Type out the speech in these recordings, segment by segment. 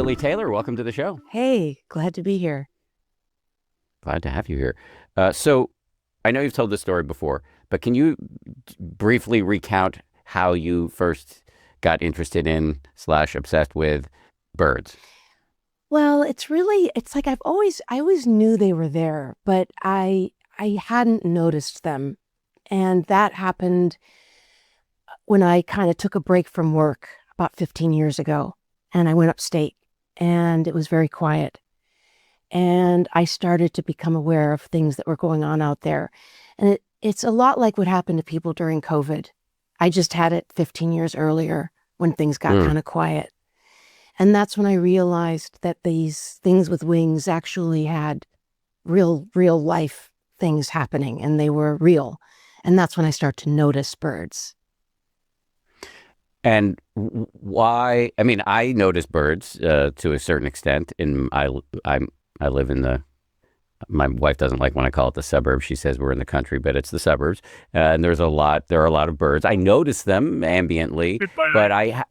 Lili Taylor, welcome to the show. Hey, glad to be here. Glad to have you here. So I know you've told this story before, but can you briefly recount how you first got interested in / obsessed with birds? Well, it's like I always knew they were there, but I hadn't noticed them. And that happened when I kind of took a break from work about 15 years ago. And I went upstate and it was very quiet. And I started to become aware of things that were going on out there. And it's a lot like what happened to people during COVID. I just had it 15 years earlier when things got kind of quiet. And that's when I realized that these things with wings actually had real life things happening and they were real. And that's when I start to notice birds. And why? I mean, I notice birds to a certain extent. I live in my wife doesn't like when I call it the suburbs. She says we're in the country, but it's the suburbs. And there are a lot of birds. I notice them ambiently, but I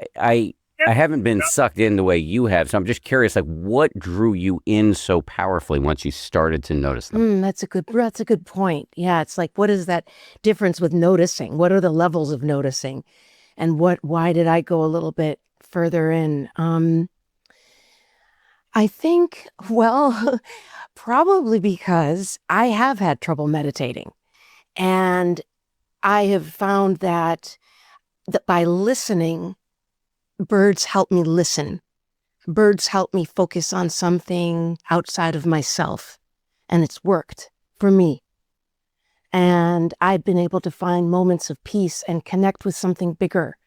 haven't been sucked in the way you have. So I'm just curious, like, what drew you in so powerfully once you started to notice them? That's a good point. Yeah, it's like, what is that difference with noticing? What are the levels of noticing? And why did I go a little bit further in? I think, well, probably because I have had trouble meditating. And I have found that by listening, birds help me listen. Birds help me focus on something outside of myself. And it's worked for me. And I've been able to find moments of peace and connect with something bigger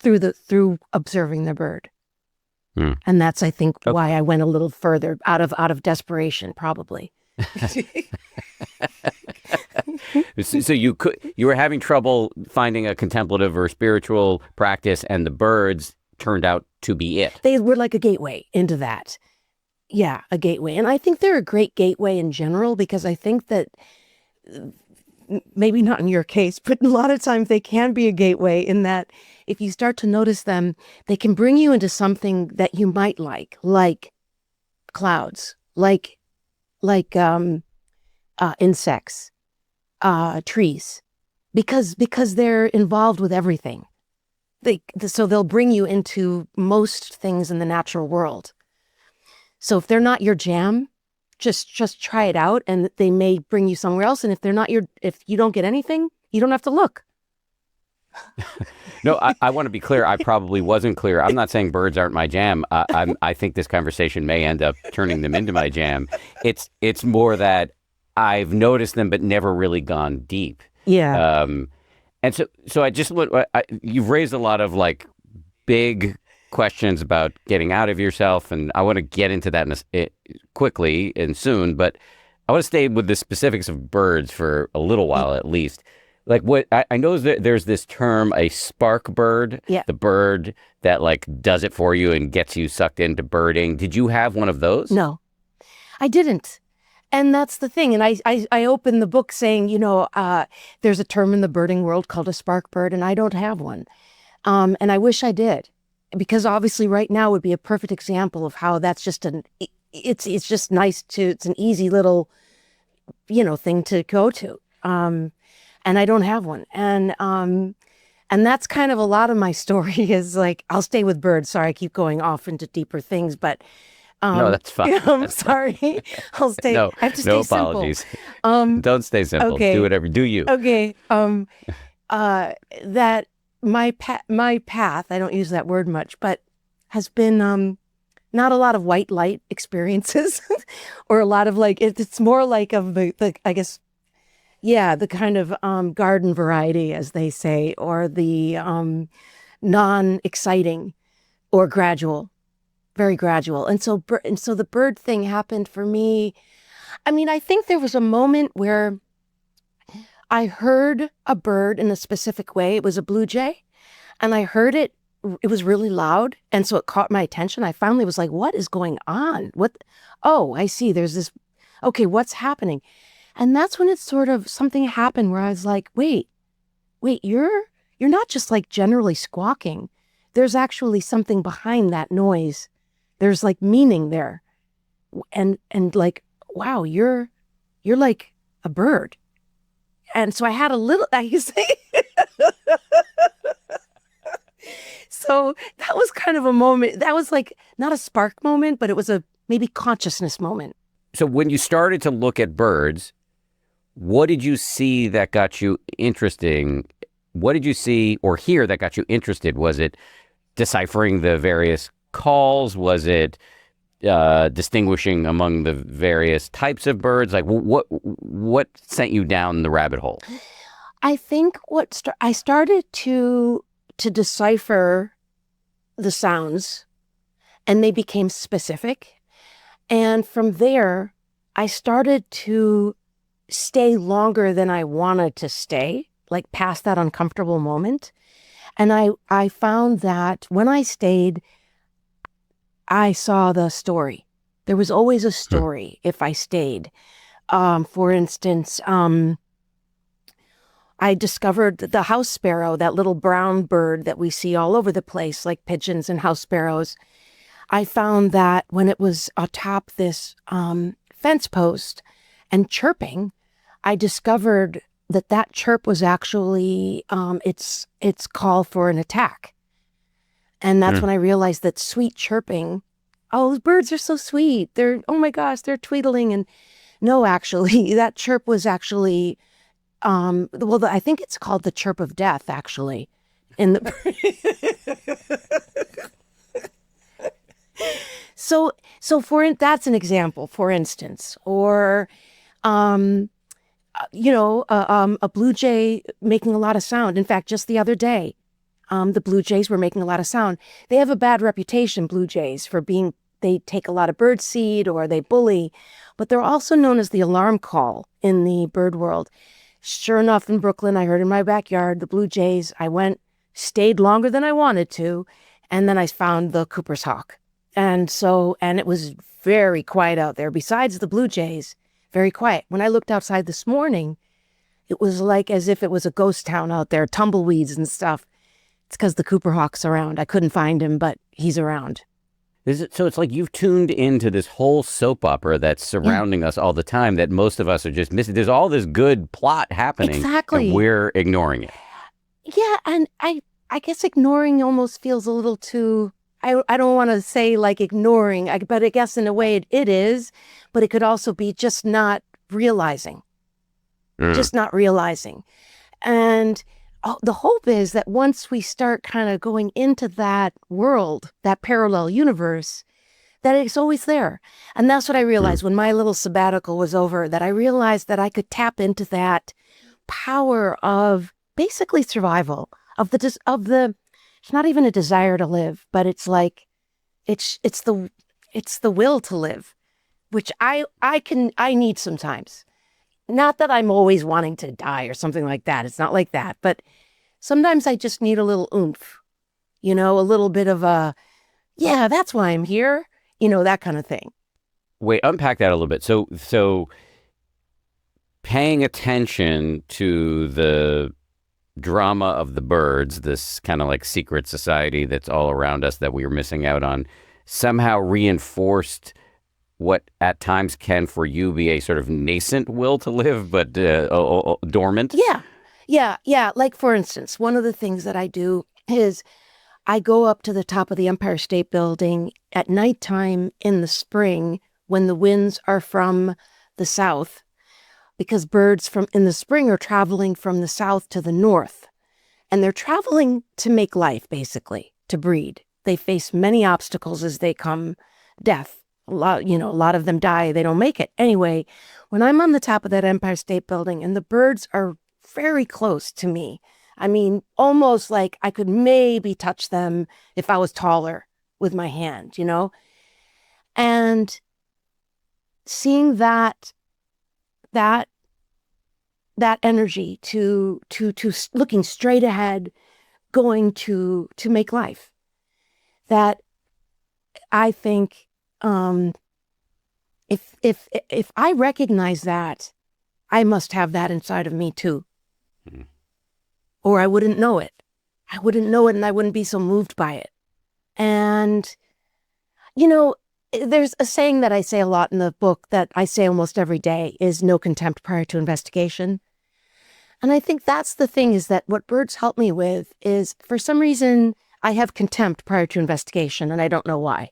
through observing the bird. And that's, I think, why I went a little further out of desperation, probably. So you were having trouble finding a contemplative or spiritual practice, and the birds turned out to be it. They were like a gateway into that. Yeah, a gateway. And I think they're a great gateway in general, because I think that maybe not in your case, but a lot of times they can be a gateway in that if you start to notice them, they can bring you into something that you might like clouds, like insects, trees, because they're involved with everything. So they'll bring you into most things in the natural world. So if they're not your jam, just try it out, and they may bring you somewhere else. And if you don't get anything, you don't have to look. No, I want to be clear. I probably wasn't clear. I'm not saying birds aren't my jam. I think this conversation may end up turning them into my jam. It's more that I've noticed them, but never really gone deep. Yeah. And so I just you've raised a lot of like big questions about getting out of yourself, and I want to get into that quickly and soon. But I want to stay with the specifics of birds for a little while at least. Like what I know is that there's this term, a spark bird, the bird that like does it for you and gets you sucked into birding. Did you have one of those? No, I didn't. And that's the thing. And I opened the book saying, there's a term in the birding world called a spark bird, and I don't have one. And I wish I did, because obviously right now would be a perfect example of how that's just it's just nice it's an easy little, thing to go to. And I don't have one. And that's kind of a lot of my story is like, I'll stay with birds. Sorry, I keep going off into deeper things, but no, that's fine. I'm sorry. I'll stay. No, I have to stay no apologies. Simple. Don't stay simple. Okay. Do whatever. Do you? Okay. That my path, I don't use that word much, but has been not a lot of white light experiences or a lot of like, it's more like of the I guess, yeah, the kind of garden variety, as they say, or the non-exciting or gradual, very gradual. And so the bird thing happened for me. I mean, I think there was a moment where I heard a bird in a specific way. It was a blue jay, and I heard it. It was really loud, and so it caught my attention. I finally was like, what is going on? What? Oh, I see. There's this. Okay, what's happening? And that's when it's sort of something happened where I was like, wait, you're not just like generally squawking. There's actually something behind that noise There's like meaning there. And like, wow, you're like a bird. And so I had a little, you see? So that was kind of a moment. That was like not a spark moment, but it was a maybe consciousness moment. So when you started to look at birds, what did you see that got you interesting? What did you see or hear that got you interested? Was it deciphering the various calls? Was it distinguishing among the various types of birds? Like what sent you down the rabbit hole? I think I started to decipher the sounds, and they became specific. And from there, I started to stay longer than I wanted to stay, like past that uncomfortable moment. And I found that when I stayed, I saw the story. There was always a story if I stayed. For instance, I discovered the house sparrow, that little brown bird that we see all over the place, like pigeons and house sparrows. I found that when it was atop this fence post and chirping, I discovered that chirp was actually its call for an attack. And that's when I realized that sweet chirping, oh, birds are so sweet. Oh my gosh, they're tweedling. And no, actually, that chirp was actually, I think it's called the chirp of death, actually. In the so that's an example, for instance, or a blue jay making a lot of sound. In fact, just the other day, the blue jays were making a lot of sound. They have a bad reputation, blue jays, for they take a lot of bird seed or they bully, but they're also known as the alarm call in the bird world. Sure enough, in Brooklyn, I heard in my backyard, the blue jays. I stayed longer than I wanted to, and then I found the Cooper's hawk. And it was very quiet out there. Besides the blue jays, very quiet. When I looked outside this morning, it was like as if it was a ghost town out there, tumbleweeds and stuff. It's because the Cooper hawk's around. I couldn't find him, but he's around. So it's like you've tuned into this whole soap opera that's surrounding us all the time that most of us are just missing. There's all this good plot happening. Exactly. And we're ignoring it. Yeah, and I guess ignoring almost feels a little too... I don't want to say like ignoring, but I guess in a way it is, but it could also be just not realizing. Just not realizing. And the hope is that once we start kind of going into that world, that parallel universe, that it's always there. And that's what I realized when my little sabbatical was over, that I realized that I could tap into that power of basically survival, of the it's not even a desire to live, but it's like, it's the will to live, which I need sometimes. Not that I'm always wanting to die or something like that. It's not like that, but sometimes I just need a little oomph, a little bit of yeah, that's why I'm here, that kind of thing. Wait, unpack that a little bit. So paying attention to the drama of the birds, this kind of like secret society that's all around us that we were missing out on, somehow reinforced what at times can for you be a sort of nascent will to live, but dormant. Yeah. Like, for instance, one of the things that I do is I go up to the top of the Empire State Building at nighttime in the spring when the winds are from the south, because birds in the spring are traveling from the south to the north, and they're traveling to make life, basically, to breed. They face many obstacles as they come, death. A lot of them die. They don't make it. Anyway, when I'm on the top of that Empire State Building and the birds are very close to me, I mean, almost like I could maybe touch them if I was taller with my hand, and seeing that energy to looking straight ahead, going to make life, that I think if I recognize that, I must have that inside of me too, or I wouldn't know it. I wouldn't know it, and I wouldn't be so moved by it. And You know, there's a saying that I say a lot in the book that I say almost every day is no contempt prior to investigation. And I think that's the thing, is that what birds help me with is, for some reason, I have contempt prior to investigation, and I don't know why.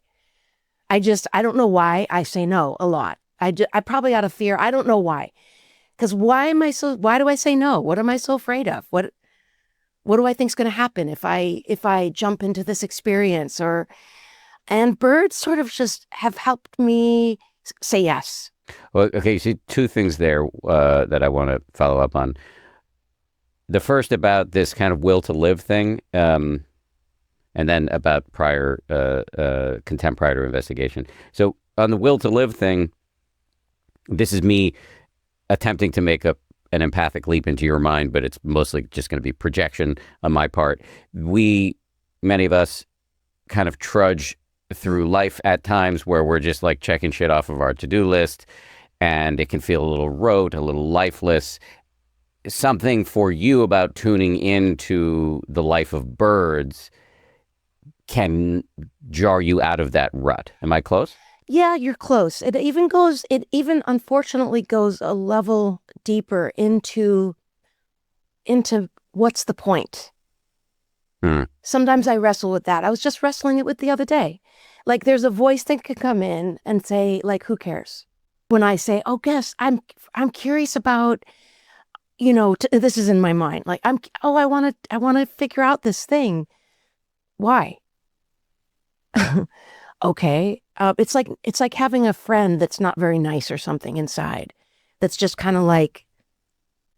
I don't know why I say no a lot. I probably out of fear. I don't know why. Because why do I say no? What am I so afraid of? What do I think's going to happen if I jump into this experience? And birds sort of just have helped me say yes. Well, okay, you see two things there that I want to follow up on. The first about this kind of will to live thing, and then about contempt prior to investigation. So on the will to live thing, this is me attempting to make an empathic leap into your mind, but it's mostly just going to be projection on my part. Many of us kind of trudge through life at times where we're just like checking shit off of our to-do list, and it can feel a little rote, a little lifeless. Something for you about tuning into the life of birds can jar you out of that rut. Am I close? Yeah, you're close. It even unfortunately goes a level deeper into what's the point? Sometimes I wrestle with that. I was just wrestling it with the other day. Like, there's a voice that could come in and say, like, who cares? When I say, oh, guess I'm curious about, this is in my mind. Like, I want to figure out this thing. Why? Okay. It's like having a friend that's not very nice or something inside. That's just kind of like,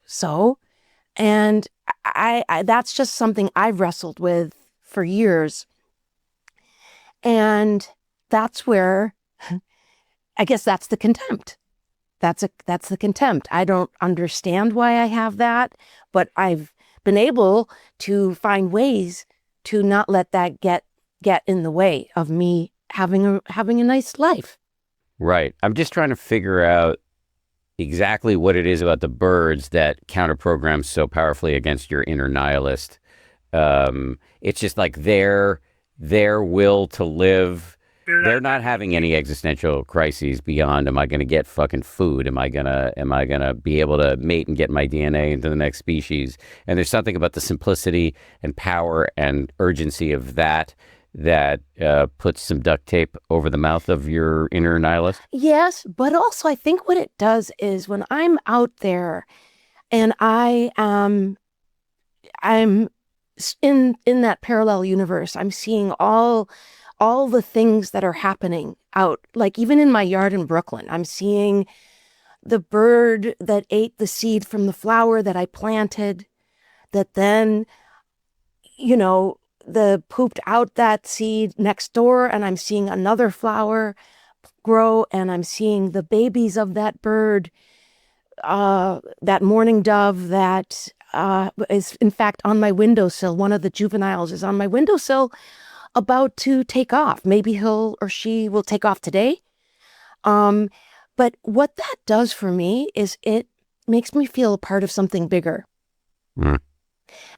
so, and I that's just something I've wrestled with for years. And that's where, I guess that's the contempt. That's the contempt. I don't understand why I have that, but I've been able to find ways to not let that get in the way of me having a nice life. Right. I'm just trying to figure out exactly what it is about the birds that counter programs so powerfully against your inner nihilist. It's just like their will to live. They're not having any existential crises beyond, am I going to get fucking food? Am I gonna be able to mate and get my DNA into the next species? And there's something about the simplicity and power and urgency of that puts some duct tape over the mouth of your inner nihilist. Yes, but also I think what it does is, when I'm out there and I'm in that parallel universe, I'm seeing all the things that are happening out, like even in my yard in Brooklyn, I'm seeing the bird that ate the seed from the flower that I planted, that then, the pooped out that seed next door, and I'm seeing another flower grow, and I'm seeing the babies of that bird, that mourning dove that is in fact on my windowsill. One of the juveniles is on my windowsill about to take off. Maybe he'll or she will take off today. But what that does for me is it makes me feel a part of something bigger.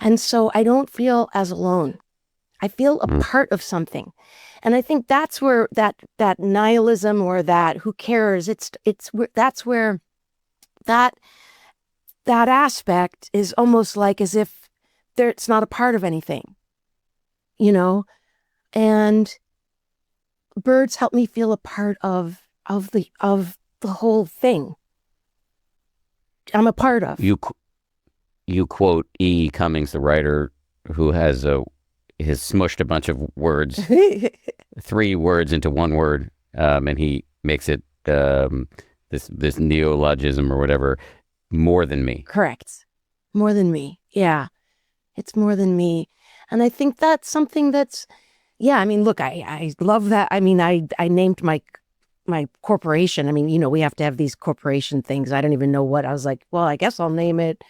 And so I don't feel as alone. I feel a part of something. And I think that's where that nihilism, or that who cares, that's where that aspect is almost like as if it's not a part of anything, and birds help me feel a part of the whole thing I'm a part of. You quote E. Cummings, the writer, who has smushed a bunch of words, 3 words into one word, and he makes it this neologism or whatever, more than me. Correct. More than me. Yeah. It's more than me. And I think that's something that's, yeah, I mean, look, I love that. I mean, I named my corporation. I mean, we have to have these corporation things. I don't even know what. I was like, well, I guess I'll name it,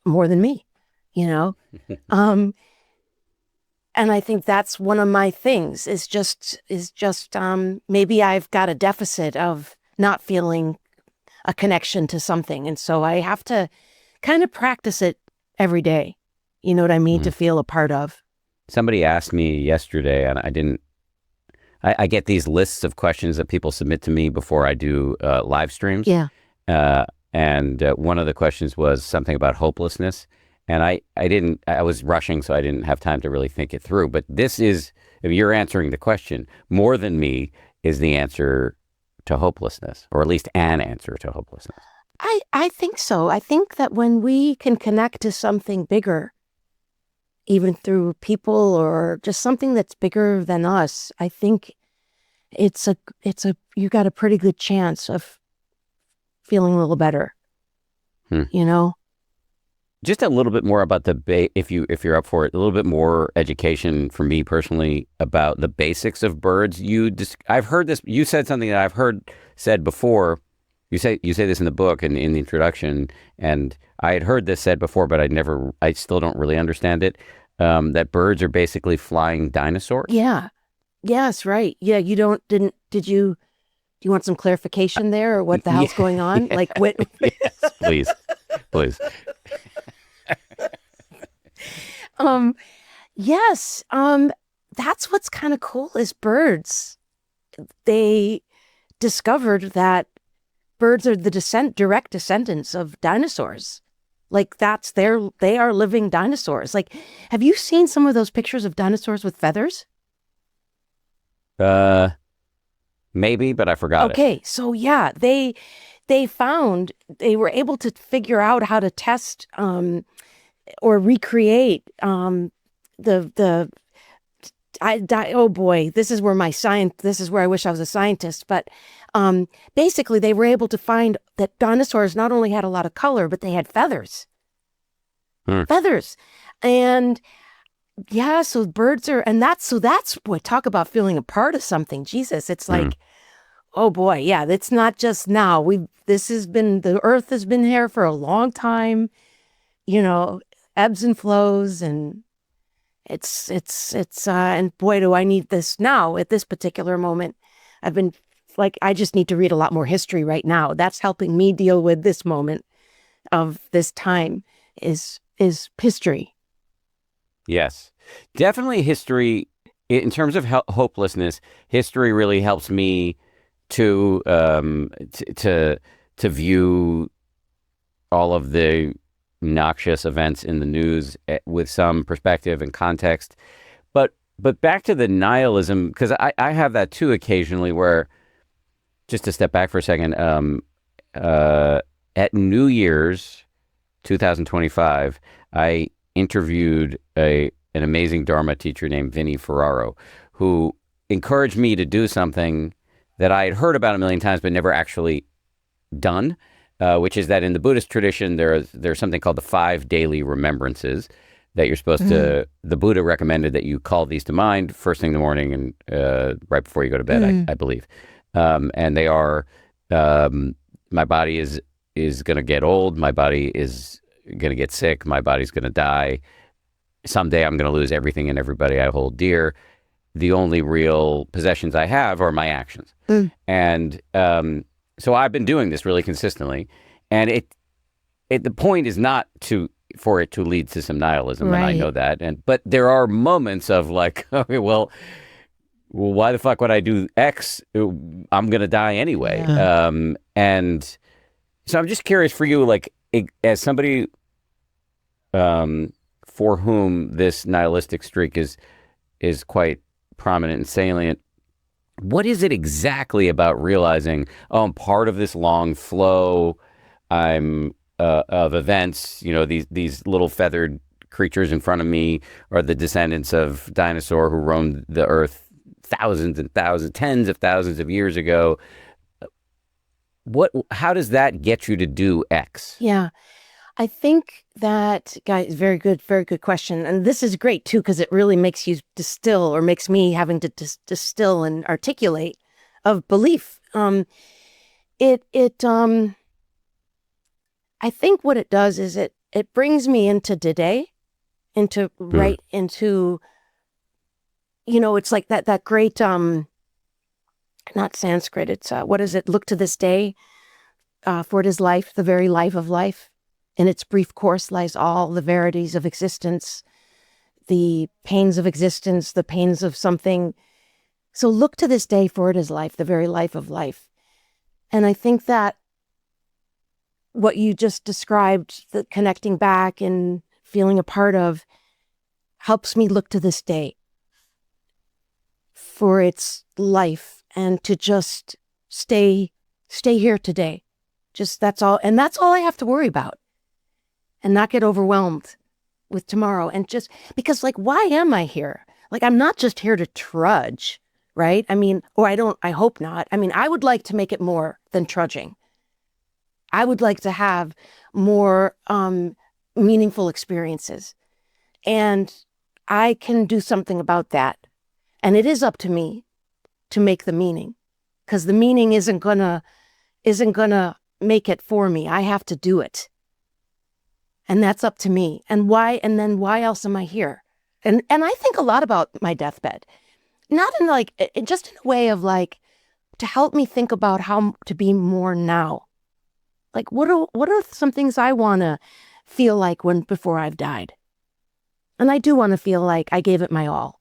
more than me, and I think that's one of my things is just maybe I've got a deficit of not feeling a connection to something. And so I have to kind of practice it every day. You know what I mean? To feel a part of. Somebody asked me yesterday, and I get these lists of questions that people submit to me before I do live streams. Yeah. And one of the questions was something about hopelessness. And I was rushing, so I didn't have time to really think it through. But this is, if you're answering the question, more than me is the answer to hopelessness, or at least an answer to hopelessness. I think so. I think that when we can connect to something bigger, even through people or just something that's bigger than us, I think you got a pretty good chance of feeling a little better. You know? Just a little bit more about if you're up for it, a little bit more education for me personally about the basics of birds. I've heard this. You said something that I've heard said before. You say this in the book and in the introduction, and I had heard this said before, but I still don't really understand it. That birds are basically flying dinosaurs. Yeah. Yes. Right. Yeah. Do you want some clarification there, or what the hell's going on? Yeah. Like what? Yes, please. Yes. That's what's kind of cool is birds. They discovered that birds are the direct descendants of dinosaurs. Like they are living dinosaurs. Like, have you seen some of those pictures of dinosaurs with feathers? Maybe, but I forgot it. Okay, so yeah, they were able to figure out how to test or recreate oh boy, this is where I wish I was a scientist, but basically they were able to find that dinosaurs not only had a lot of color, but they had feathers. Feathers. And yeah, so birds are, and that's what, talk about feeling a part of something. Jesus, it's like, oh boy, yeah, it's not just now. The earth has been here for a long time, ebbs and flows, and and boy, do I need this now at this particular moment. I've been like, I just need to read a lot more history right now. That's helping me deal with this moment of this time is history. Yes, definitely history. In terms of hopelessness, history really helps me to view all of the noxious events in the news with some perspective and context. But back to the nihilism, because I have that too occasionally, where, just to step back for a second, at New Year's 2025, I interviewed an amazing Dharma teacher named Vinnie Ferraro, who encouraged me to do something that I had heard about a million times but never actually done, which is that in the Buddhist tradition, there's something called the 5 daily remembrances that you're supposed to, the Buddha recommended that you call these to mind first thing in the morning and right before you go to bed, I believe. And they are, my body is going to get old, my body is going to get sick, my body's going to die. Someday I'm going to lose everything and everybody I hold dear. The only real possessions I have are my actions. And so I've been doing this really consistently. And the point is not for it to lead to some nihilism, right. And I know that. But there are moments of like, okay, well, why the fuck would I do X? I'm going to die anyway. Yeah. And so I'm just curious for you, like, as somebody for whom this nihilistic streak is quite prominent and salient, what is it exactly about realizing, oh, I'm part of this long flow, I'm of events, these little feathered creatures in front of me are the descendants of dinosaur who roamed the earth thousands and thousands, tens of thousands of years ago. How does that get you to do X? Yeah. I think that, guys, very good question. And this is great too, because it really makes you distill, or makes me having to distill and articulate of belief. I think what it does is it brings me into today, right into, it's like that great, not Sanskrit, it's, what is it? Look to this day, for it is life, the very life of life. In its brief course lies all the verities of existence, the pains of existence, the pains of something So look to this day, for it is life, the very life of life. And I think that what you just described, the connecting back and feeling a part of, helps me look to this day for its life and to just stay here today. Just that's all. And that's all I have to worry about, and not get overwhelmed with tomorrow. And just because, like, why am I here? Like, I'm not just here to trudge, right? I mean, or I hope not. I mean, I would like to make it more than trudging. I would like to have more meaningful experiences. And I can do something about that. And it is up to me to make the meaning, because the meaning isn't gonna make it for me. I have to do it. And that's up to me. And then why else am I here? And I think a lot about my deathbed. Not in like, just in a way of like, to help me think about how to be more now. Like, what are some things I want to feel like before I've died? And I do want to feel like I gave it my all.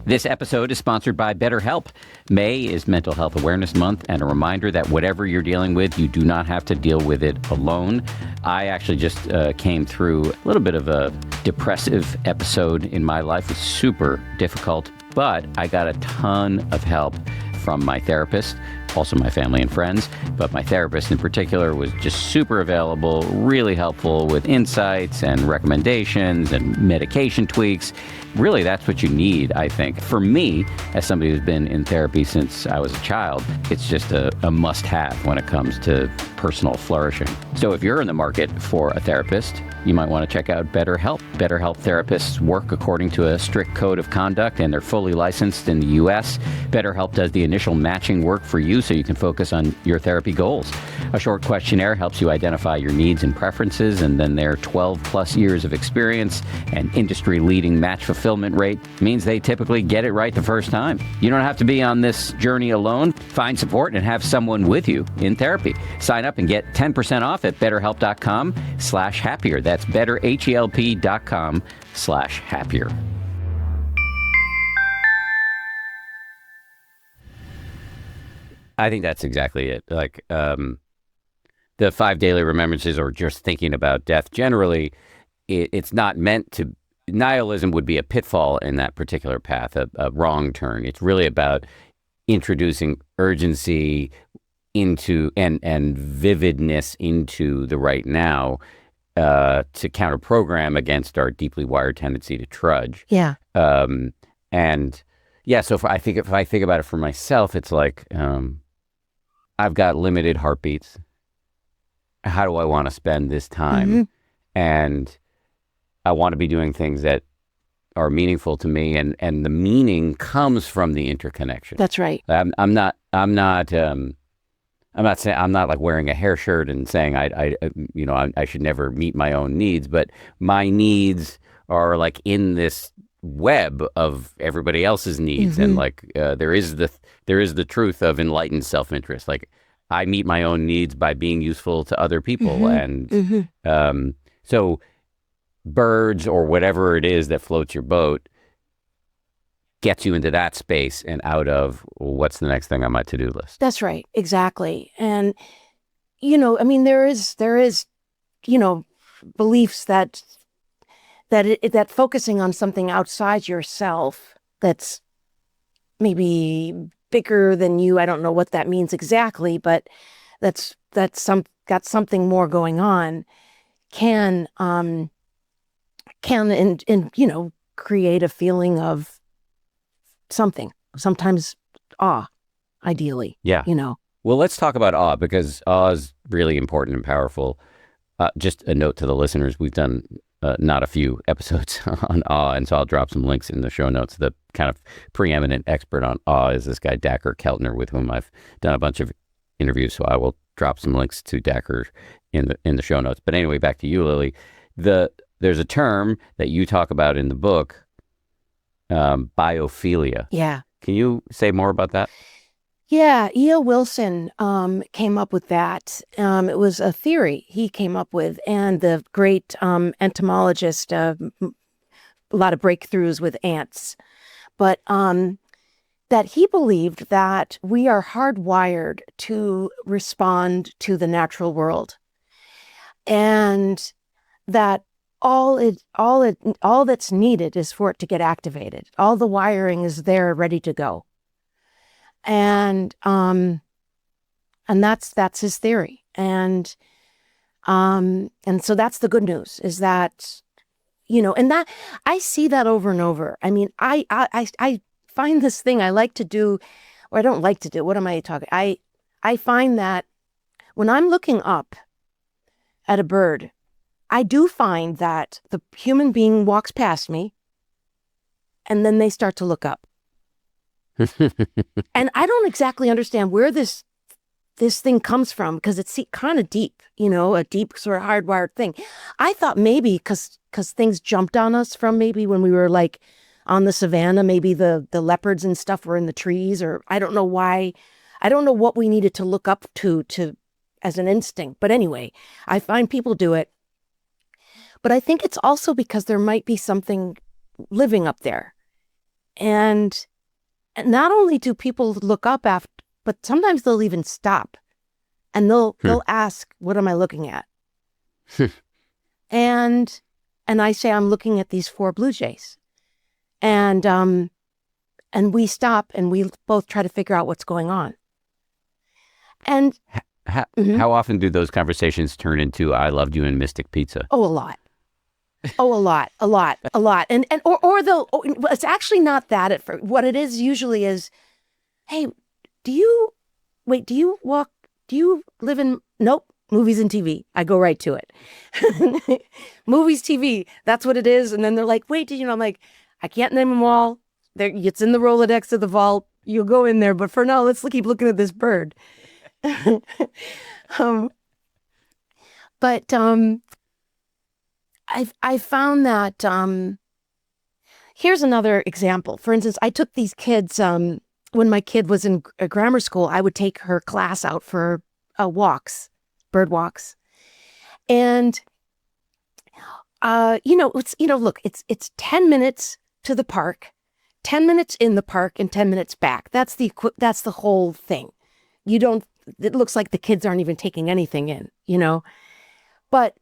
This episode is sponsored by BetterHelp. May is Mental Health Awareness Month, and a reminder that whatever you're dealing with, you do not have to deal with it alone. I actually just came through a little bit of a depressive episode in my life. It's super difficult, but I got a ton of help from my therapist, also my family and friends, but my therapist in particular was just super available, really helpful with insights and recommendations and medication tweaks. Really, that's what you need, I think. For me, as somebody who's been in therapy since I was a child, it's just a must-have when it comes to personal flourishing. So if you're in the market for a therapist, you might want to check out BetterHelp. BetterHelp therapists work according to a strict code of conduct, and they're fully licensed in the U.S. BetterHelp does the initial matching work for you so you can focus on your therapy goals. A short questionnaire helps you identify your needs and preferences, and then their 12-plus years of experience and industry-leading match fulfillment rate means they typically get it right the first time. You don't have to be on this journey alone. Find support and have someone with you in therapy. Sign up and get 10% off at betterhelp.com/happier. That's betterhelp.com/happier. I think that's exactly it. Like the 5 daily remembrances, or just thinking about death generally, it's not meant to. Nihilism would be a pitfall in that particular path, a wrong turn. It's really about introducing urgency into and vividness into the right now, to counter program against our deeply wired tendency to trudge. Yeah. And yeah, so if I think about it for myself, it's like, I've got limited heartbeats. How do I want to spend this time? Mm-hmm. And I want to be doing things that are meaningful to me, and the meaning comes from the interconnection. That's right. I'm not saying, I'm not like wearing a hair shirt and saying I should never meet my own needs, but my needs are like in this web of everybody else's needs. Mm-hmm. And like there is the truth of enlightened self-interest. Like, I meet my own needs by being useful to other people. Mm-hmm. And so birds or whatever it is that floats your boat gets you into that space and out of what's the next thing on my to-do list. That's right. Exactly. And, I mean, there is, beliefs that focusing on something outside yourself that's maybe bigger than you. I don't know what that means exactly, but that's got something more going on can create a feeling of something, sometimes awe, ideally. Yeah. Well, let's talk about awe, because awe is really important and powerful. Just a note to the listeners, we've done not a few episodes on awe, and so I'll drop some links in the show notes. The kind of preeminent expert on awe is this guy, Dacher Keltner, with whom I've done a bunch of interviews, so I will drop some links to Dacher in the show notes. But anyway, back to you, Lili. There's a term that you talk about in the book, biophilia. Yeah. Can you say more about that? Yeah, E.O. Wilson came up with that. It was a theory he came up with, and the great entomologist, a lot of breakthroughs with ants. But that he believed that we are hardwired to respond to the natural world, and that all that's needed is for it to get activated. All the wiring is there, ready to go. And that's his theory. And so that's the good news, is that, and that I see that over and over. I mean, I find this thing I like to do, or I don't like to do. What am I talking? I find that when I'm looking up at a bird, I do find that the human being walks past me and then they start to look up. And I don't exactly understand where this thing comes from, because it's kind of deep, a deep sort of hardwired thing. I thought maybe because things jumped on us from maybe when we were like on the savannah, maybe the leopards and stuff were in the trees, or I don't know why. I don't know what we needed to look up to as an instinct. But anyway, I find people do it. But I think it's also because there might be something living up there. And not only do people look up after, but sometimes they'll even stop and they'll ask, what am I looking at? and I say, I'm looking at these 4 blue jays. And we stop and we both try to figure out what's going on. And how often do those conversations turn into "I loved you" and Mystic Pizza? Oh, a lot. Oh, a lot. And or they'll, it's actually not that at first. What it is usually is, hey, do you live in, nope, movies and TV. I go right to it. Movies, TV, that's what it is. And then they're like, wait, I'm like, I can't name them all. It's in the Rolodex of the vault. You'll go in there. But for now, let's keep looking at this bird. But I found that here's another example. For instance, I took these kids when my kid was in grammar school. I would take her class out for walks, bird walks, and look, it's 10 minutes to the park, 10 minutes in the park, and 10 minutes back. That's the whole thing. It looks like the kids aren't even taking anything in, but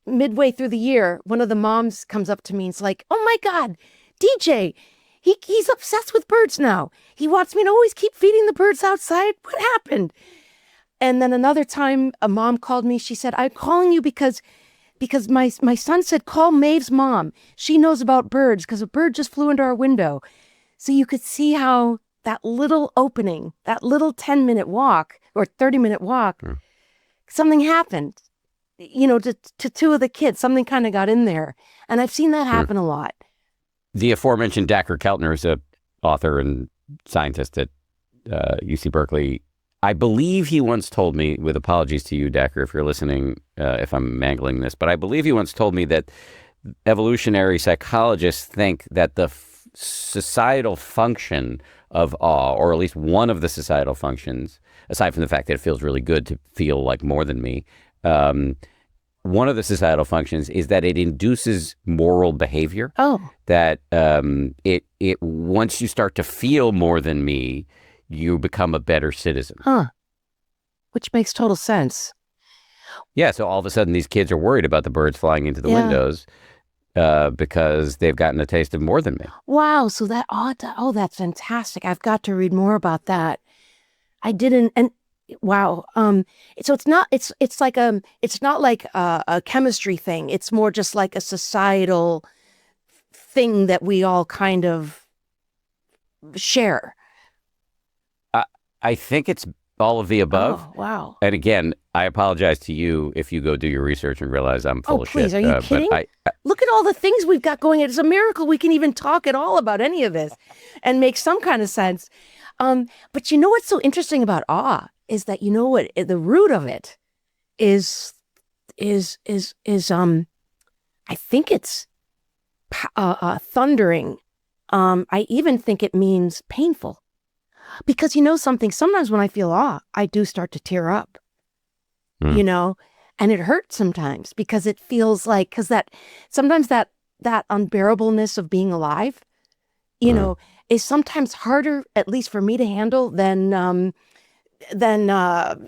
midway through the year, one of the moms comes up to me and is like, oh my God, DJ, he's obsessed with birds now. He wants me to always keep feeding the birds outside. What happened? And then another time a mom called me. She said, I'm calling you because my son said, call Maeve's mom. She knows about birds because a bird just flew into our window. So you could see how that little opening, that little 10-minute walk or 30-minute walk, something happened. To 2 of the kids, something kind of got in there. And I've seen that happen a lot. The aforementioned Dacher Keltner is an author and scientist at UC Berkeley. I believe he once told me, with apologies to you, Dacher, if you're listening, if I'm mangling this, but I believe he once told me that evolutionary psychologists think that the societal function of awe, or at least one of the societal functions, aside from the fact that it feels really good to feel like more than me, one of the societal functions is that it induces moral behavior. Oh. That it once you start to feel more than me, you become a better citizen. Huh. Which makes total sense. Yeah, so all of a sudden these kids are worried about the birds flying into the windows because they've gotten a taste of more than me. Wow, so that's fantastic. I've got to read more about that. I didn't, and wow. So it's not like a chemistry thing. It's more just like a societal thing that we all kind of share. I think it's all of the above. Oh, wow. And again, I apologize to you if you go do your research and realize I'm full of shit. Oh, please, are you kidding? Look at all the things we've got going. It's a miracle we can even talk at all about any of this and make some kind of sense. But you know what's so interesting about awe is that, the root of it is I think it's thundering. I even think it means painful. Because something, sometimes when I feel awe, I do start to tear up, and it hurts sometimes because it feels like, sometimes that unbearableness of being alive, you know, is sometimes harder, at least for me, to handle than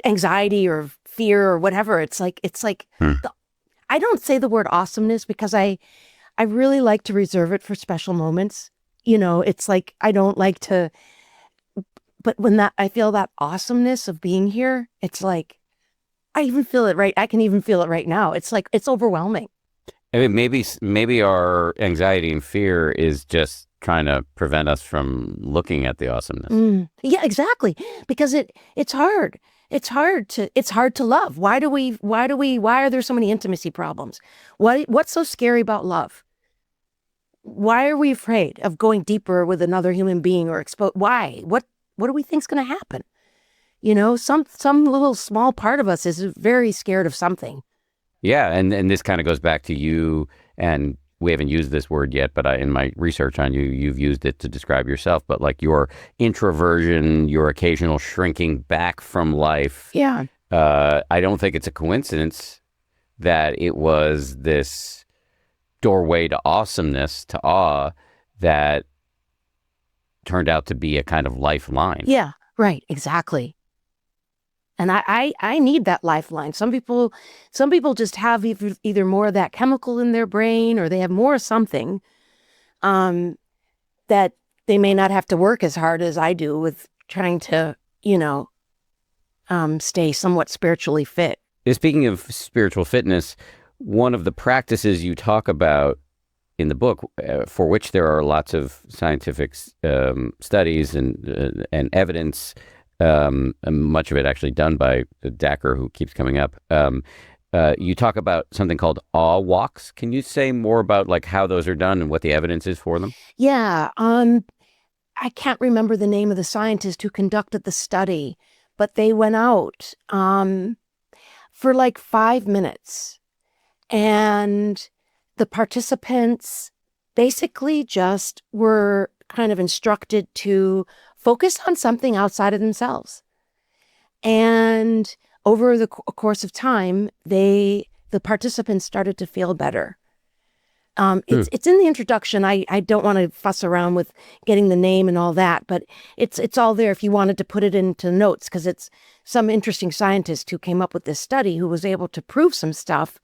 anxiety or fear or whatever. It's like I don't say the word awesomeness because I really like to reserve it for special moments. You know, it's like I don't like to, but when I feel that awesomeness of being here, it's like I even feel it right. I can even feel it right now. It's like it's overwhelming. I mean, maybe our anxiety and fear is just trying to prevent us from looking at the awesomeness. Yeah, exactly. Because it's hard. It's hard to love. Why are there so many intimacy problems? What's so scary about love? Why are we afraid of going deeper with another human being or why? What do we think's going to happen? You know, some little small part of us is very scared of something. Yeah, and this kind of goes back to you, and we haven't used this word yet, but in my research on you, you've used it to describe yourself, but like your introversion, your occasional shrinking back from life. Yeah. I don't think it's a coincidence that it was this doorway to awesomeness, to awe, that turned out to be a kind of lifeline. Yeah, right, exactly. And I need that lifeline. Some people just have either more of that chemical in their brain, or they have more of something that they may not have to work as hard as I do with trying to, stay somewhat spiritually fit. Speaking of spiritual fitness, one of the practices you talk about in the book, for which there are lots of scientific studies and evidence, much of it actually done by Dacker, who keeps coming up. You talk about something called awe walks. Can you say more about like how those are done and what the evidence is for them? Yeah. I can't remember the name of the scientist who conducted the study, but they went out for like 5 minutes, and the participants basically just were kind of instructed to focus on something outside of themselves. And over the course of time, the participants started to feel better. It's in the introduction. I don't want to fuss around with getting the name and all that, but it's all there if you wanted to put it into notes, because it's some interesting scientist who came up with this study who was able to prove some stuff.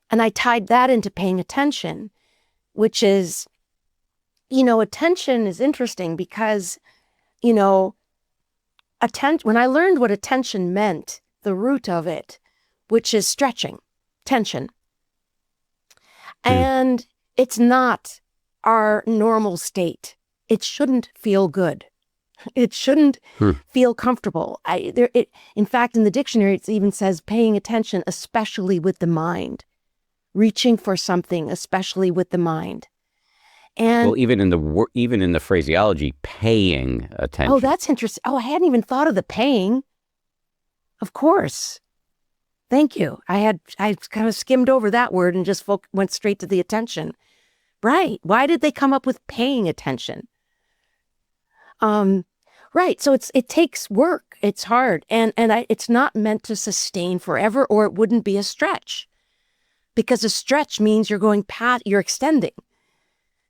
And I tied that into paying attention, which is, attention is interesting because, when I learned what attention meant, the root of it, which is stretching, tension. And it's not our normal state. It shouldn't feel good. It shouldn't feel comfortable. In fact, in the dictionary, it even says paying attention, especially with the mind. Reaching for something, especially with the mind. And well, even in the phraseology, paying attention. Oh, that's interesting. Oh, I hadn't even thought of the paying. Of course. Thank you. I kind of skimmed over that word and just went straight to the attention. Right. Why did they come up with paying attention? Right. So it takes work. It's hard. And it's not meant to sustain forever, or it wouldn't be a stretch. Because a stretch means you're extending.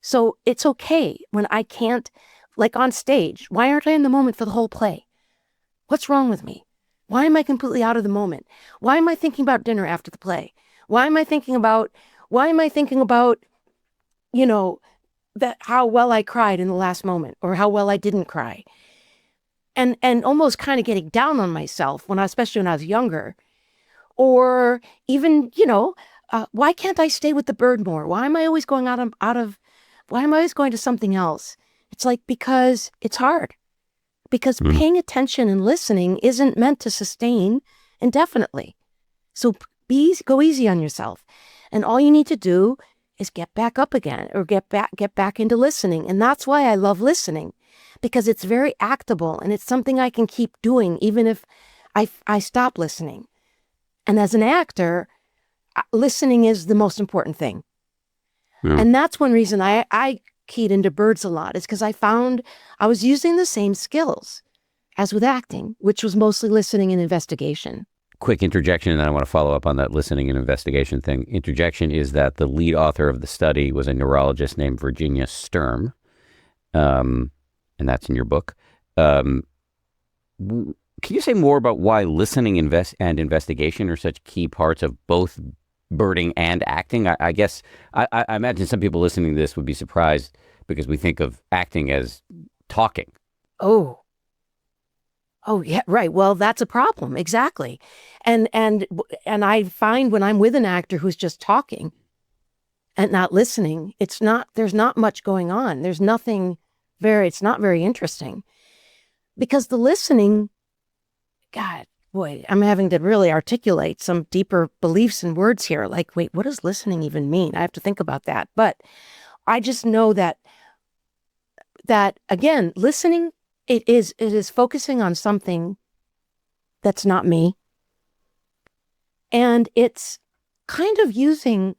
So it's okay when I can't, like on stage, why aren't I in the moment for the whole play? What's wrong with me? Why am I completely out of the moment? Why am I thinking about dinner after the play? Why am I thinking about, that how well I cried in the last moment, or how well I didn't cry? And almost kind of getting down on myself especially when I was younger. Or even, why can't I stay with the bird more? Why am I always going why am I always going to something else? It's like, because it's hard. Because paying attention and listening isn't meant to sustain indefinitely. So go easy on yourself. And all you need to do is get back up again, or get back into listening. And that's why I love listening, because it's very actable and it's something I can keep doing even if I stop listening. And as an actor, listening is the most important thing. Yeah. And that's one reason I keyed into birds a lot, is because I found I was using the same skills as with acting, which was mostly listening and investigation. Quick interjection, and then I want to follow up on that listening and investigation thing. Interjection is that the lead author of the study was a neurologist named Virginia Sturm. and that's in your book. Can you say more about why listening and investigation are such key parts of both birding and acting? I guess I imagine some people listening to this would be surprised because we think of acting as talking. Oh, yeah, right. Well, that's a problem. Exactly. And I find when I'm with an actor who's just talking and not listening, there's not much going on. There's nothing it's not very interesting. Because the listening, God, boy, I'm having to really articulate some deeper beliefs and words here. Like, wait, what does listening even mean? I have to think about that. But I just know that again, listening, it is focusing on something that's not me. And it's kind of using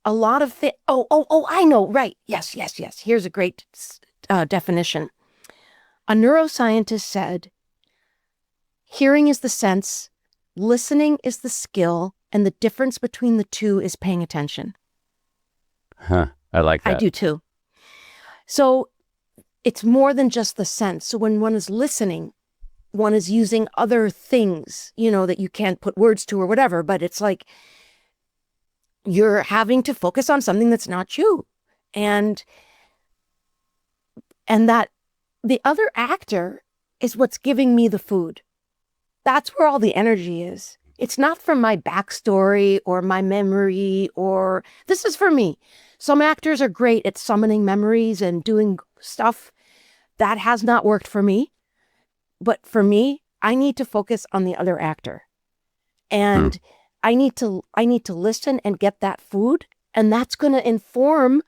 a lot of things. Oh, I know. Right. Yes. Here's a great definition. A neuroscientist said, hearing is the sense, listening is the skill, and the difference between the two is paying attention. Huh. I like that. I do too. So it's more than just the sense. So when one is listening, one is using other things, that you can't put words to or whatever, but it's like you're having to focus on something that's not you. And that the other actor is what's giving me the food. That's where all the energy is. It's not from my backstory or my memory this is for me. Some actors are great at summoning memories and doing stuff. That has not worked for me. But for me, I need to focus on the other actor. And I need to listen and get that food. And that's going to inform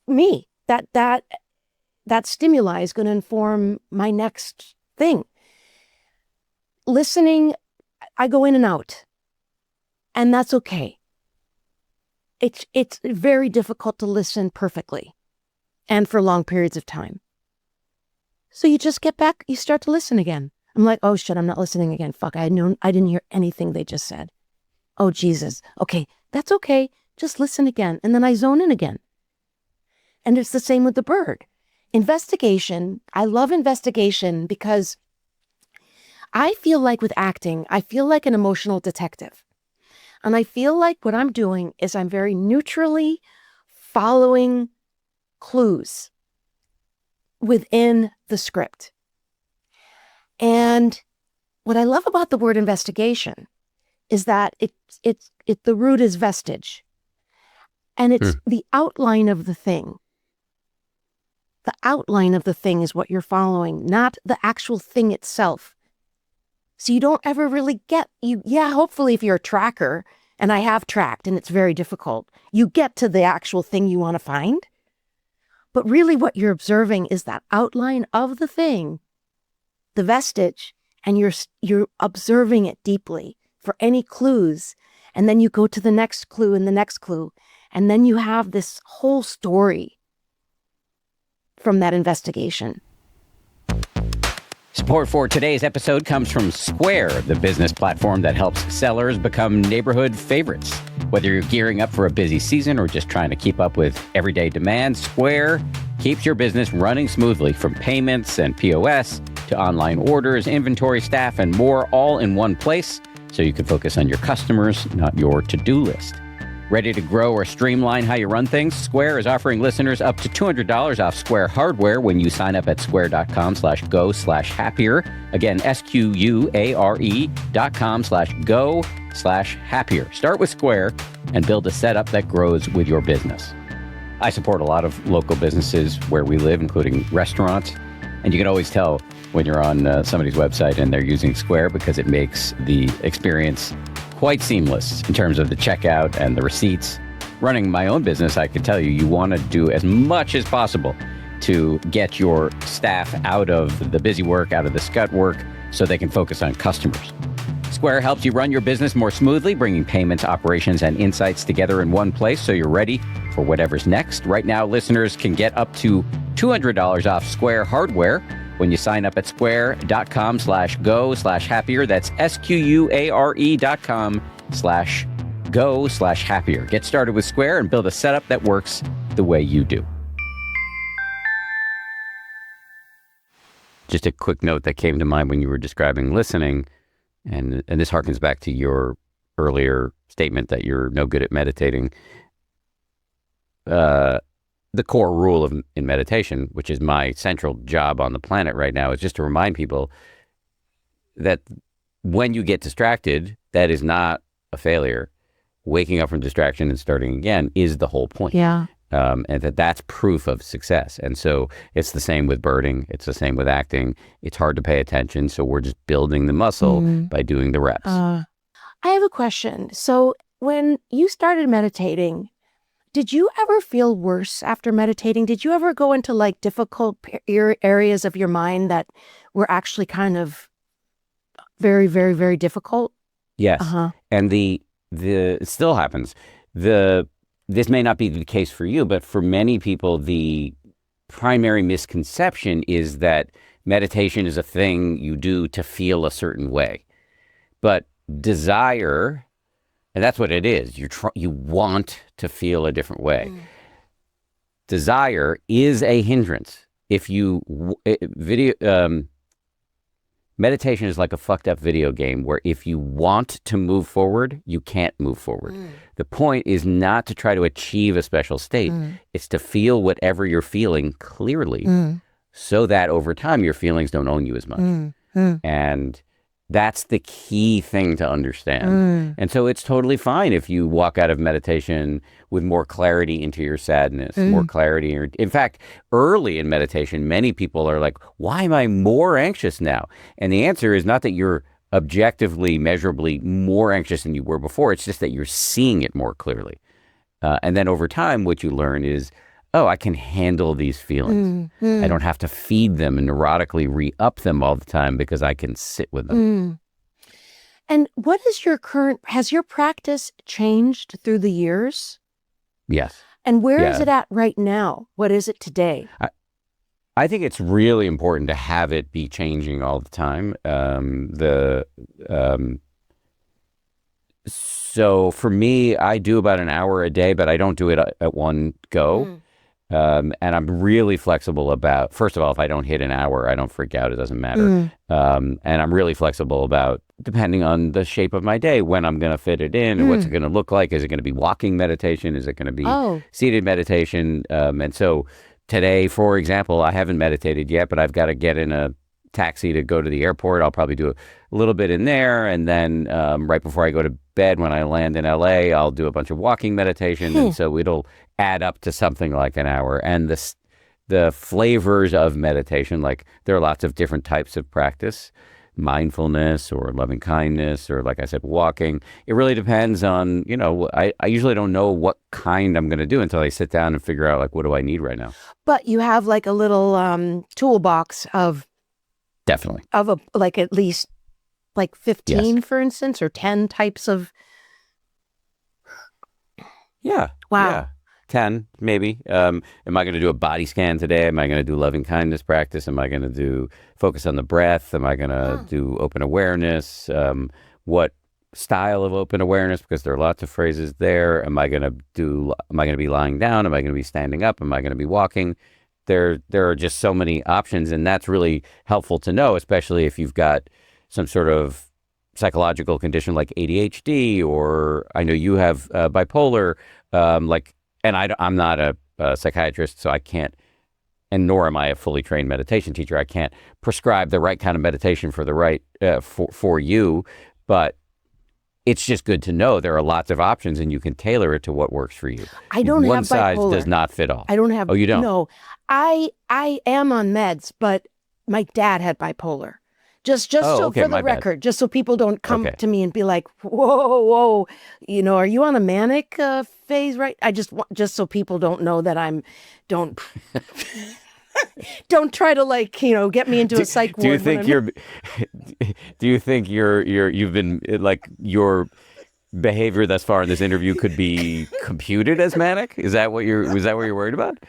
me. That stimuli is going to inform my next thing. Listening, I go in and out, and that's okay. It's very difficult to listen perfectly and for long periods of time. So you just get back, you start to listen again. I'm like, oh shit, I'm not listening again. Fuck, I didn't hear anything they just said. Oh Jesus. Okay, that's okay. Just listen again. And then I zone in again. And it's the same with the bird. Investigation, I love investigation because I feel like with acting, I feel like an emotional detective. And I feel like what I'm doing is I'm very neutrally following clues within the script. And what I love about the word investigation is that the root is vestige. And it's the outline of the thing. The outline of the thing is what you're following, not the actual thing itself. So you don't ever really hopefully if you're a tracker, and I have tracked and it's very difficult, you get to the actual thing you want to find. But really what you're observing is that outline of the thing, the vestige, and you're observing it deeply for any clues. And then you go to the next clue and the next clue. And then you have this whole story from that investigation. Support for today's episode comes from Square, the business platform that helps sellers become neighborhood favorites. Whether you're gearing up for a busy season or just trying to keep up with everyday demand, Square keeps your business running smoothly, from payments and POS to online orders, inventory, staff, and more, all in one place, so you can focus on your customers, not your to-do list. Ready to grow or streamline how you run things? Square is offering listeners up to $200 off Square hardware when you sign up at square.com/go/happier. Again, SQUARE.com/go/happier. Start with Square and build a setup that grows with your business. I support a lot of local businesses where we live, including restaurants. And you can always tell when you're on somebody's website and they're using Square because it makes the experience quite seamless in terms of the checkout and the receipts. Running my own business, I can tell you want to do as much as possible to get your staff out of the busy work, out of the scut work, so they can focus on customers. Square helps you run your business more smoothly, bringing payments, operations, and insights together in one place so you're ready for whatever's next. Right now, listeners can get up to $200 off Square hardware when you sign up at square.com/go/happier. That's SQUARE.com/go/happier. Get started with Square and build a setup that works the way you do. just a quick note that came to mind when you were describing listening, and this harkens back to your earlier statement that you're no good at meditating. The core rule in meditation, which is my central job on the planet right now, is just to remind people that when you get distracted, that is not a failure. Waking up from distraction and starting again is the whole point. Yeah. And that's proof of success. And so it's the same with birding. It's the same with acting. It's hard to pay attention. So we're just building the muscle by doing the reps. I have a question. So when you started meditating, did you ever feel worse after meditating? Did you ever go into like difficult areas of your mind that were actually kind of very, very, very difficult? Yes. And it still happens. This may not be the case for you, but for many people, the primary misconception is that meditation is a thing you do to feel a certain way. But desire, and that's what it is. You want to feel a different way. Desire is a hindrance. If you meditation is like a fucked up video game where if you want to move forward, you can't move forward. The point is not to try to achieve a special state. It's to feel whatever you're feeling clearly so that over time your feelings don't own you as much. And that's the key thing to understand. And so it's totally fine if you walk out of meditation with more clarity into your sadness, more clarity. In fact, early in meditation, many people are like, why am I more anxious now? And the answer is not that you're objectively, measurably more anxious than you were before. It's just that you're seeing it more clearly. And then over time, what you learn is, oh, I can handle these feelings. I don't have to feed them and neurotically re-up them all the time because I can sit with them. And what is has your practice changed through the years? Yes. And where is it at right now? What is it today? I think it's really important to have it be changing all the time. So for me, I do about an hour a day, but I don't do it at one go. And I'm really flexible about, first of all, if I don't hit an hour, I don't freak out. It doesn't matter. And I'm really flexible about, depending on the shape of my day, when I'm going to fit it in and what's it going to look like. Is it going to be walking meditation? Is it going to be seated meditation? And so today, for example, I haven't meditated yet, but I've got to get in a taxi to go to the airport. I'll probably do a little bit in there. And then right before I go to bed, when I land in LA, I'll do a bunch of walking meditation. And so it'll add up to something like an hour. And the flavors of meditation, like there are lots of different types of practice, mindfulness or loving kindness, or like I said, walking. It really depends on, I usually don't know what kind I'm going to do until I sit down and figure out like, what do I need right now? But you have like a little toolbox of definitely like at least like 15, for instance, or 10 types of. Yeah. Wow. Yeah. 10 maybe. Am I going to do a body scan today? Am I going to do loving kindness practice? Am I going to do focus on the breath? Am I going to do open awareness? What style of open awareness? Because there are lots of phrases there. Am I going to be lying down? Am I going to be standing up? Am I going to be walking? There are just so many options, and that's really helpful to know, especially if you've got some sort of psychological condition like ADHD, or I know you have bipolar, and I'm not a psychiatrist, so I can't, and nor am I a fully trained meditation teacher. I can't prescribe the right kind of meditation for the right for you, but it's just good to know there are lots of options, and you can tailor it to what works for you. I don't have bipolar. One size does not fit all. I don't have. Oh, you don't? No, I am on meds, but my dad had bipolar. Just so for the record, just so people don't come to me and be like, whoa, are you on a manic phase, right? I just so people don't know that don't try to get me into a psych ward. Do you think you've been like your behavior thus far in this interview could be computed as manic? Was that what you're worried about?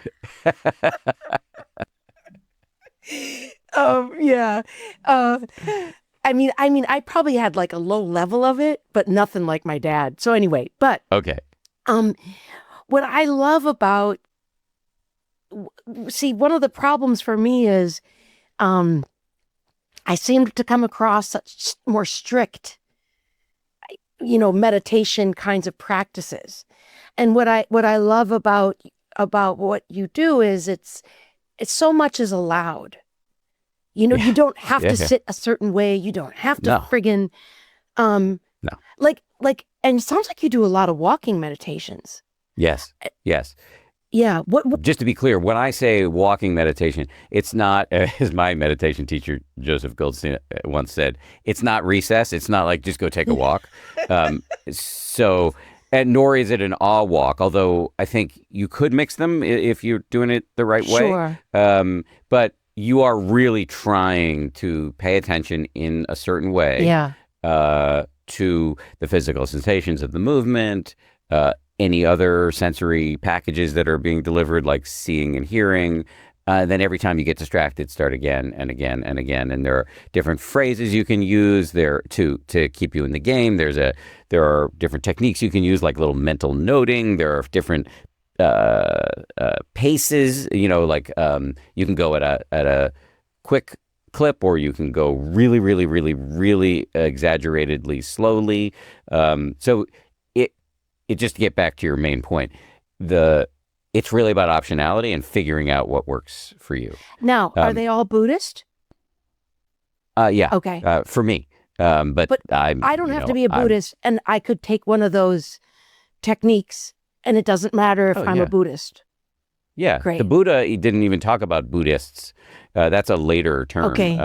Yeah. I mean, I probably had like a low level of it, but nothing like my dad. So anyway, but okay. What I love about, one of the problems for me is, I seemed to come across such more strict, meditation kinds of practices. And what I love about what you do is it's so much is allowed. Yeah. You don't have Yeah. to sit a certain way. You don't have to No. friggin' No. and it sounds like you do a lot of walking meditations. Yes. Yes. Yeah. What Just to be clear, when I say walking meditation, it's not, as my meditation teacher, Joseph Goldstein, once said, it's not recess. It's not like just go take a walk. And nor is it an awe walk, although I think you could mix them if you're doing it the right way. Sure. But you are really trying to pay attention in a certain way Yeah. to the physical sensations of the movement, any other sensory packages that are being delivered, like seeing and hearing. Then every time you get distracted, start again and again and again. And there are different phrases you can use there to keep you in the game. There are different techniques you can use, like little mental noting. There are different paces. You can go at a quick clip, or you can go really, really, really, really exaggeratedly slowly. So it just to get back to your main point, it's really about optionality and figuring out what works for you. Now, are they all Buddhist? Yeah. Okay. For me. But I don't have to be a Buddhist, and I could take one of those techniques, and it doesn't matter if I'm a Buddhist. Yeah. Great. The Buddha, he didn't even talk about Buddhists. That's a later term. Okay.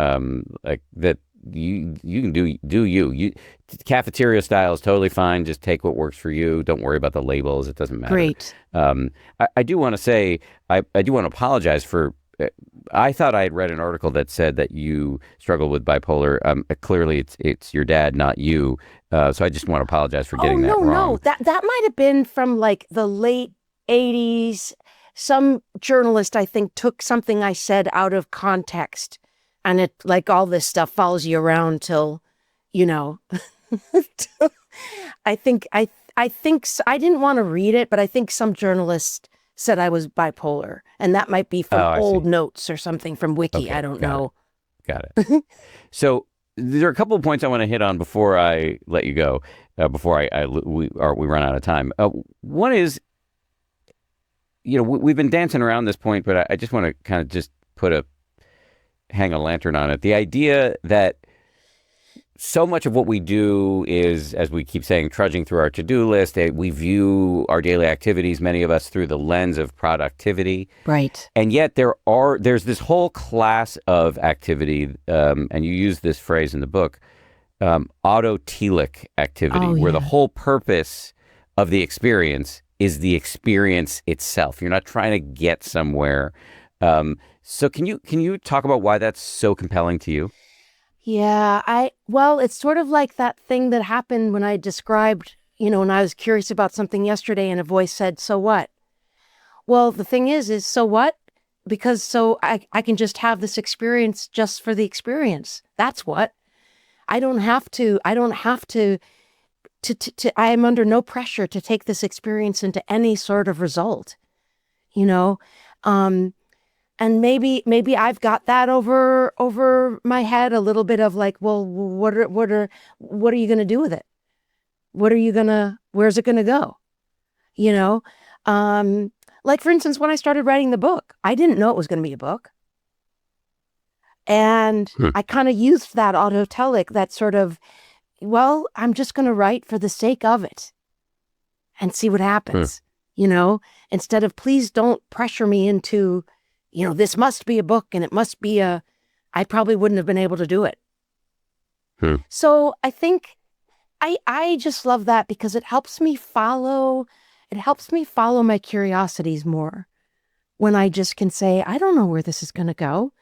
Like that. You can do you. Cafeteria style is totally fine. Just take what works for you. Don't worry about the labels. It doesn't matter. Great. I do want to say, I do want to apologize for, I thought I had read an article that said that you struggle with bipolar. Clearly it's your dad, not you. So I just want to apologize for getting that wrong. No. That might have been from like the late 80s. Some journalist, I think, took something I said out of context. And it, like, all this stuff follows you around till, I think I didn't want to read it, but I think some journalist said I was bipolar, and that might be from old notes or something from Wiki. Okay, I don't know. Got it. So there are a couple of points I want to hit on before I let you go, before we run out of time. One is, we've been dancing around this point, but I just want to kind of just hang a lantern on it. The idea that so much of what we do is, as we keep saying, trudging through our to-do list. We view our daily activities, many of us, through the lens of productivity. Right. And yet there's this whole class of activity, and you use this phrase in the book, autotelic activity, where the whole purpose of the experience is the experience itself. You're not trying to get somewhere. So can you talk about why that's so compelling to you? Yeah, it's sort of like that thing that happened when I described, when I was curious about something yesterday and a voice said, "So what?" Well, the thing is so what? Because so I can just have this experience just for the experience. That's what. I am under no pressure to take this experience into any sort of result, And maybe I've got that over my head a little bit of like, well, what are you going to do with it? Where's it going to go? Like, for instance, when I started writing the book, I didn't know it was going to be a book. And I kind of used that Autotelic, that sort of, well, I'm just going to write for the sake of it and see what happens, instead of, please don't pressure me into, this must be a book and it must be I probably wouldn't have been able to do it. So I think I just love that because it helps me follow my curiosities more when I just can say, I don't know where this is going to go.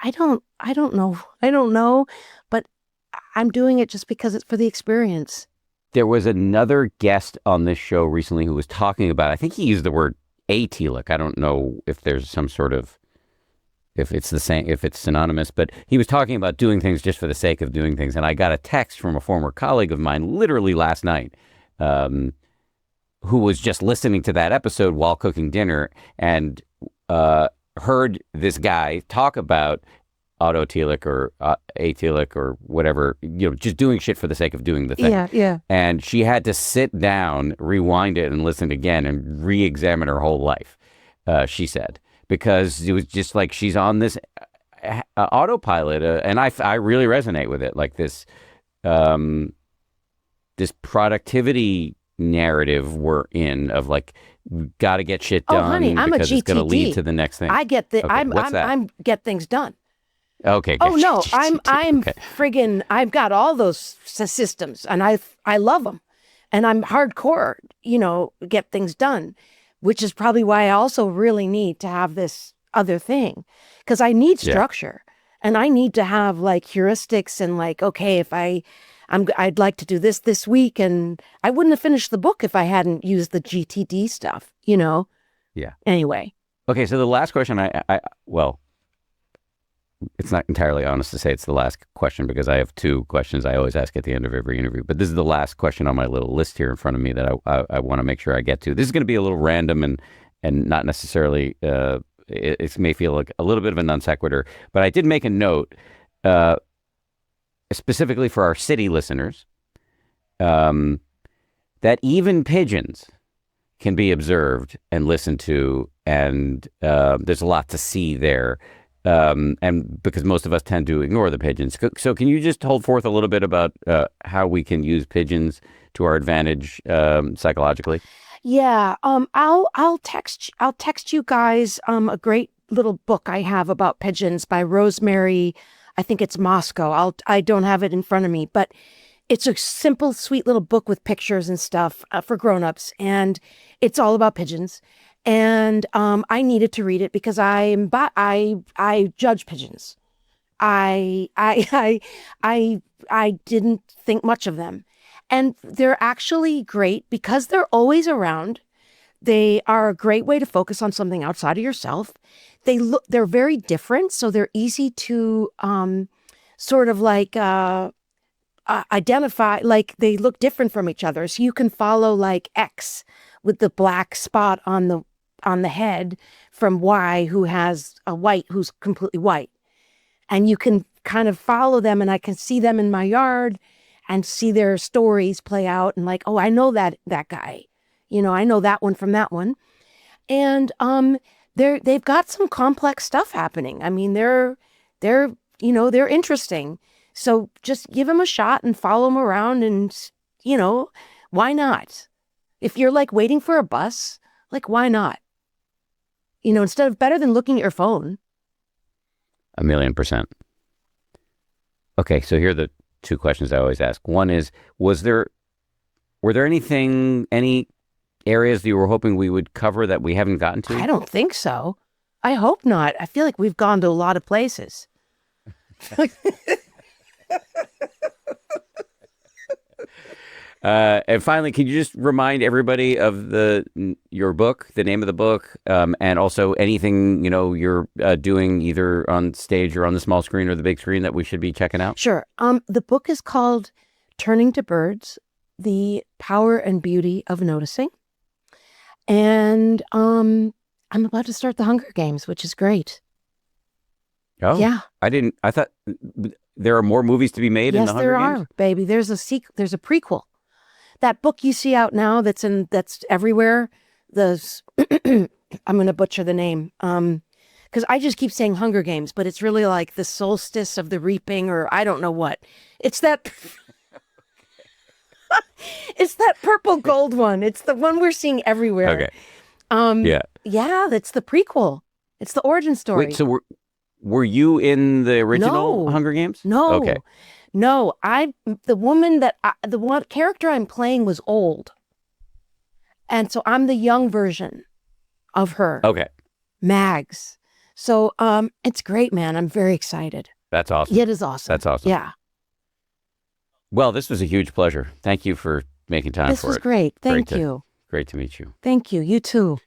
I don't know, but I'm doing it just because it's for the experience. There was another guest on this show recently who was talking about, I think he used the word atelic. I don't know if there's some sort of, if it's the same, if it's synonymous, but he was talking about doing things just for the sake of doing things. And I got a text from a former colleague of mine literally last night, who was just listening to that episode while cooking dinner and heard this guy talk about Autotelic or Atelic or whatever, just doing shit for the sake of doing the thing. Yeah, yeah. And she had to sit down, rewind it, and listen again and re-examine her whole life, she said, because it was just like she's on this autopilot. And I really resonate with it, like this this productivity narrative we're in of like, got to get shit done. Oh, honey, I'm because a GTD. It's going to lead to the next thing. I get the. Okay, I'm get things done. Okay. Oh no, GTD. I'm Okay. friggin'. I've got all those systems, and I love them, and I'm hardcore. Get things done, which is probably why I also really need to have this other thing, because I need structure, and I need to have like heuristics and like, okay, if I'd like to do this week, and I wouldn't have finished the book if I hadn't used the GTD stuff. Yeah. Anyway. Okay, so the last question, well, it's not entirely honest to say it's the last question, because I have two questions I always ask at the end of every interview. But this is the last question on my little list here in front of me that I want to make sure I get to. This is going to be a little random and not necessarily, it may feel like a little bit of a non sequitur, but I did make a note specifically for our city listeners, that even pigeons can be observed and listened to, and there's a lot to see there. And because most of us tend to ignore the pigeons. So can you just hold forth a little bit about how we can use pigeons to our advantage psychologically? Yeah. I'll text you guys a great little book I have about pigeons by Rosemary. I think it's Moscow. I don't have it in front of me, but it's a simple, sweet little book with pictures and stuff for grown-ups, and it's all about pigeons. And I needed to read it because I judge pigeons. I didn't think much of them, and they're actually great because they're always around. They are a great way to focus on something outside of yourself. They're very different, so they're easy to sort of like identify. Like they look different from each other, so you can follow like X with the black spot on the head from Y, who's completely white, and you can kind of follow them, and I can see them in my yard and see their stories play out, and like, oh, I know that guy. I know that one from that one. And they've got some complex stuff happening. I mean, they're interesting. So just give them a shot and follow them around, and why not? If you're like waiting for a bus, like, why not? Instead of better than looking at your phone. 1,000,000%. Okay, so here are the two questions I always ask. One is, were there any areas that you were hoping we would cover that we haven't gotten to? I don't think so. I hope not. I feel like we've gone to a lot of places. And finally, can you just remind everybody of your book, the name of the book, and also anything you're doing either on stage or on the small screen or the big screen that we should be checking out? Sure. The book is called Turning to Birds: The Power and Beauty of Noticing. And I'm about to start the Hunger Games, which is great. Oh, yeah. I thought there are more movies to be made in the Hunger Games? Yes, there are, baby. There's a prequel. That book you see out now that's everywhere. I'm going to butcher the name. Because I just keep saying Hunger Games, but it's really like the solstice of the reaping, or I don't know what. It's that... It's that purple gold one. It's the one we're seeing everywhere. Okay. Yeah, that's the prequel. It's the origin story. Wait, so were you in the original Hunger Games? No. Okay. No, the one character I'm playing was old. And so I'm the young version of her. Okay. Mags. So it's great, man. I'm very excited. That's awesome. It is awesome. That's awesome. Yeah. Well, this was a huge pleasure. Thanit. Thank you for making time for it. This was great. Thank you. Great to meet you. Thank you. You too.